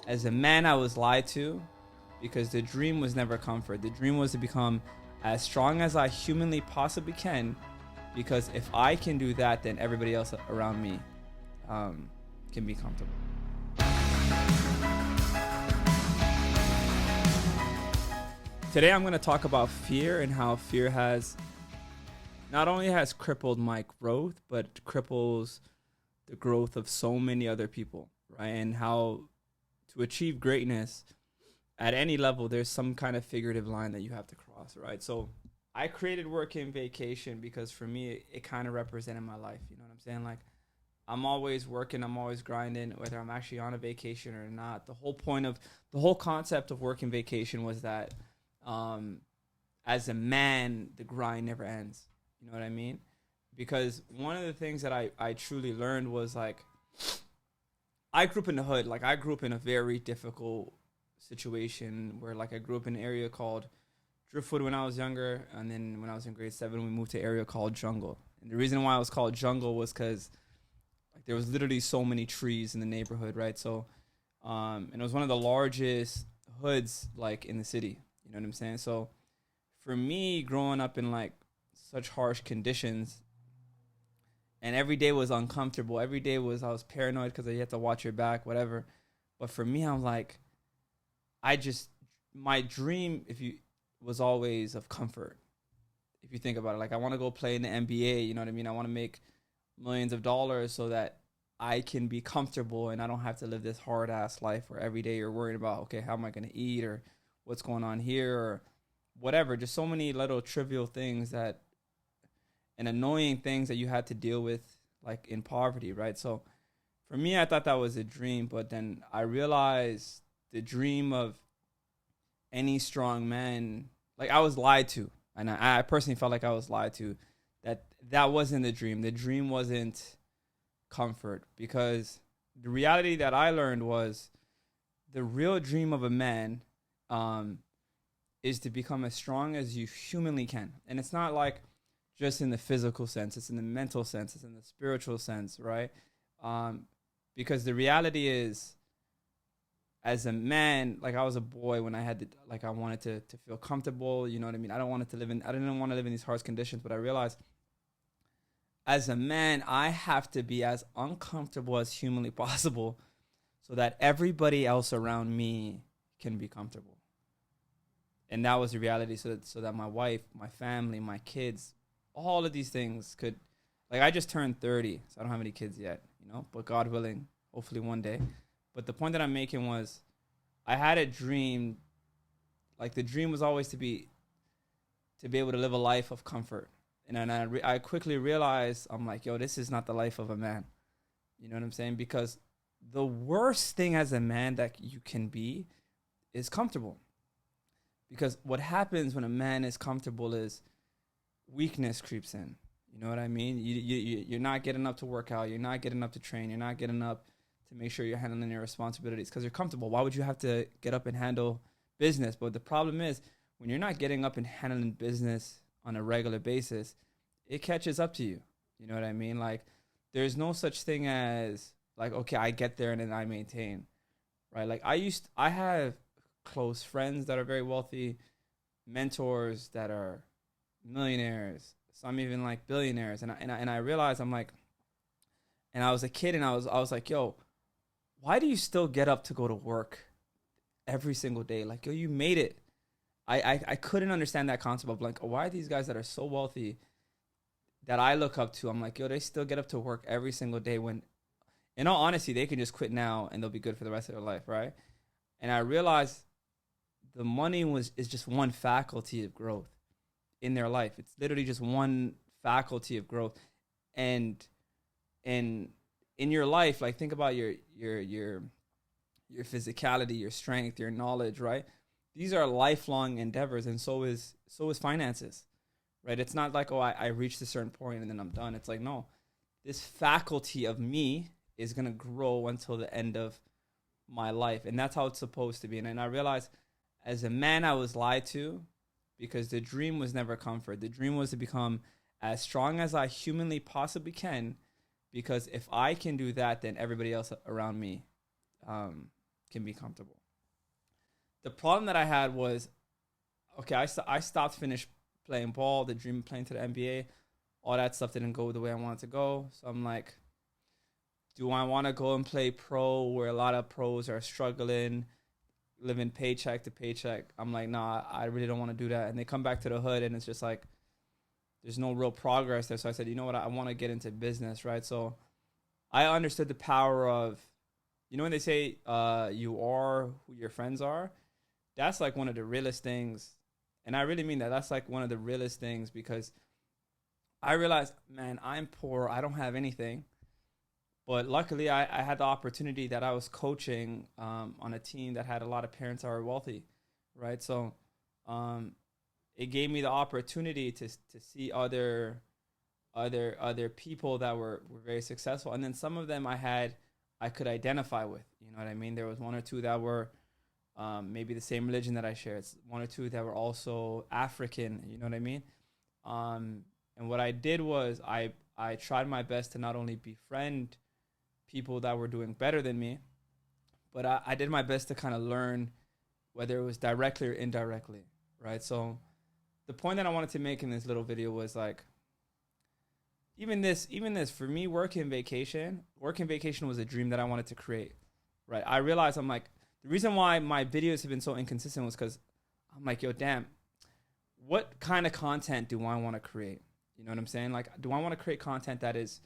As a man, I was lied to because the dream was never comfort. The dream was to become as strong as I humanly possibly can, because if I can do that, then everybody else around me can be comfortable. Today, I'm going to talk about fear and how fear has not only has crippled my growth, but cripples the growth of so many other people, right? And how to achieve greatness at any level, there's some kind of figurative line that you have to cross, right? So I created work and vacation because for me, it kind of represented my life. You know what I'm saying? Like, I'm always working, I'm always grinding, whether I'm actually on a vacation or not. The whole concept of work and vacation was that as a man, the grind never ends. You know what I mean? Because one of the things that I truly learned was, like, I grew up in the hood. Like, I grew up in a very difficult situation where, like, I grew up in an area called Driftwood when I was younger. And then when I was in grade 7, we moved to an area called Jungle. And the reason why it was called Jungle was because, like, there was literally so many trees in the neighborhood, right? So, and it was one of the largest hoods, like, in the city. You know what I'm saying? So for me, growing up in, like, such harsh conditions, and every day was uncomfortable. Every day I was paranoid because you had to watch your back, whatever. But for me, I'm like, my dream, was always of comfort. If you think about it, like, I want to go play in the NBA, you know what I mean? I want to make millions of dollars so that I can be comfortable and I don't have to live this hard ass life where every day you're worried about, okay, how am I going to eat, or what's going on here, or whatever. Just so many little trivial things and annoying things that you had to deal with, like, in poverty, right? So for me, I thought that was a dream, but then I realized the dream of any strong man, like, I was lied to. And I personally felt like I was lied to, that wasn't the dream. The dream wasn't comfort, because the reality that I learned was the real dream of a man is to become as strong as you humanly can. And it's not like just in the physical sense, it's in the mental sense, it's in the spiritual sense, right? Because the reality is, as a man, like, I was a boy when I had to, like, I wanted to feel comfortable, you know what I mean? I didn't want to live in these harsh conditions, but I realized as a man, I have to be as uncomfortable as humanly possible so that everybody else around me can be comfortable. And that was the reality, so that my wife, my family, my kids, all of these things could, like, I just turned 30, so I don't have any kids yet, you know, but God willing, hopefully one day. But the point that I'm making was, I had a dream, like, the dream was always to be able to live a life of comfort. And then I quickly realized, I'm like, yo, this is not the life of a man. You know what I'm saying? Because the worst thing as a man that you can be is comfortable. Because what happens when a man is comfortable is weakness creeps in. You know what I mean? You're not getting up to work out. You're not getting up to train. You're not getting up to make sure you're handling your responsibilities because you're comfortable. Why would you have to get up and handle business? But the problem is, when you're not getting up and handling business on a regular basis, it catches up to you. You know what I mean? Like, there's no such thing as, like, okay, I get there and then I maintain, right? Like, I have close friends that are very wealthy, mentors that are millionaires, some even, like, billionaires, and I realized, I'm like, and I was a kid, and I was like, yo, why do you still get up to go to work every single day? Like, yo, you made it. I couldn't understand that concept of, like, why are these guys that are so wealthy that I look up to, I'm like, yo, they still get up to work every single day, when, in all honesty, they can just quit now and they'll be good for the rest of their life, right? And I realized the money is just one faculty of growth in their life. It's literally just one faculty of growth. And in your life, like, think about your physicality, your strength, your knowledge, right? These are lifelong endeavors, and so is finances, right? It's not like, oh, I reached a certain point and then I'm done. It's like, no, this faculty of me is going to grow until the end of my life. And that's how it's supposed to be. And I realized, as a man, I was lied to, because the dream was never comfort. The dream was to become as strong as I humanly possibly can, because if I can do that, then everybody else around me can be comfortable. The problem that I had was, okay, I stopped, finished playing ball, the dream of playing to the NBA, all that stuff didn't go the way I wanted to go. So I'm like, do I want to go and play pro where a lot of pros are struggling, living paycheck to paycheck? I'm like, nah, I really don't want to do that. And they come back to the hood and it's just like, there's no real progress there. So I said, you know what, I want to get into business, right? So I understood the power of, you know, when they say you are who your friends are, that's like one of the realest things. And I really mean that. That's like one of the realest things, because I realized, man, I'm poor. I don't have anything. But luckily, I had the opportunity that I was coaching on a team that had a lot of parents that were wealthy, right? So it gave me the opportunity to see other people that were very successful. And then some of them I could identify with. You know what I mean? There was one or two that were maybe the same religion that I shared. One or two that were also African. You know what I mean? And what I did was I tried my best to not only befriend people that were doing better than me, but I did my best to kind of learn, whether it was directly or indirectly, right? So the point that I wanted to make in this little video was like, even this for me, working vacation was a dream that I wanted to create, right? I realized, I'm like, the reason why my videos have been so inconsistent was because I'm like, yo, damn, what kind of content do I want to create? You know what I'm saying? Like, do I want to create content that is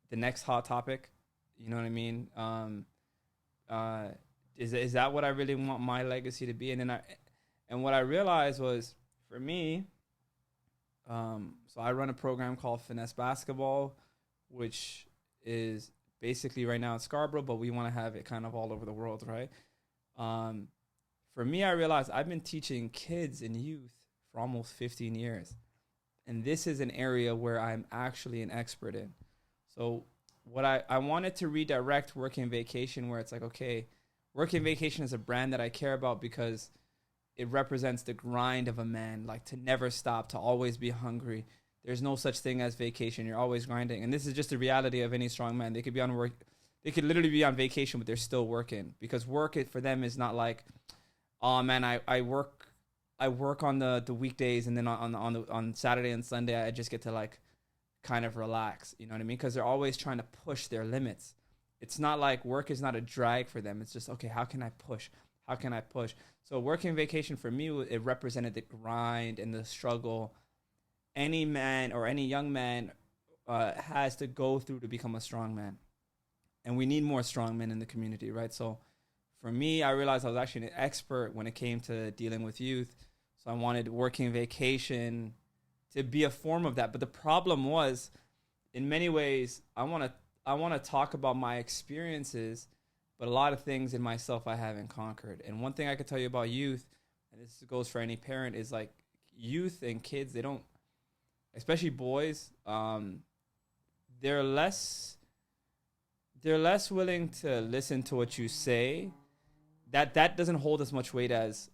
the next hot topic? You know what I mean? Is that what I really want my legacy to be? And what I realized was, for me, so I run a program called Finesse Basketball, which is basically right now in Scarborough, but we want to have it kind of all over the world, right? For me, I realized I've been teaching kids and youth for almost 15 years. And this is an area where I'm actually an expert in. So what I wanted to redirect Working Vacation, where it's like, okay, Working Vacation is a brand that I care about because it represents the grind of a man, like to never stop, to always be hungry. There's no such thing as vacation. You're always grinding. And this is just the reality of any strong man. They could be on work. They could literally be on vacation, but they're still working, because work for them is not like, oh man, I work on the weekdays, and then on Saturday and Sunday I just get to like kind of relax. You know what I mean? Because they're always trying to push their limits. It's not like work is not a drag for them. It's just, okay, how can I push? How can I push? So Working Vacation for me, it represented the grind and the struggle any man or any young man has to go through to become a strong man. And we need more strong men in the community, right? So for me, I realized I was actually an expert when it came to dealing with youth. So I wanted Working Vacation to be a form of that. But the problem was, in many ways, I want to talk about my experiences, but a lot of things in myself I haven't conquered. And one thing I could tell you about youth, and this goes for any parent, is like youth and kids, they don't, especially boys, they're less willing to listen to what you say. That doesn't hold as much weight as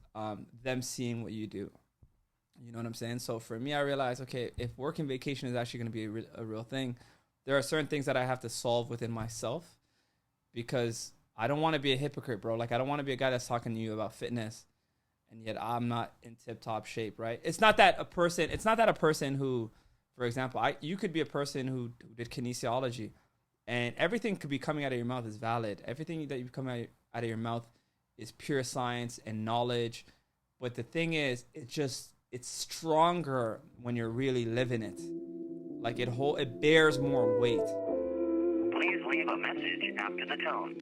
them seeing what you do. You know what I'm saying? So for me, I realized, okay, if Working Vacation is actually going to be a real thing, there are certain things that I have to solve within myself, because I don't want to be a hypocrite, bro. Like, I don't want to be a guy that's talking to you about fitness, and yet I'm not in tip-top shape, right? It's not that a person who, for example, you could be a person who did kinesiology, and everything could be coming out of your mouth is valid. Everything that you come out of your mouth is pure science and knowledge. But the thing is, it's stronger when you're really living it. Like, it bears more weight. Please leave a message after the tone.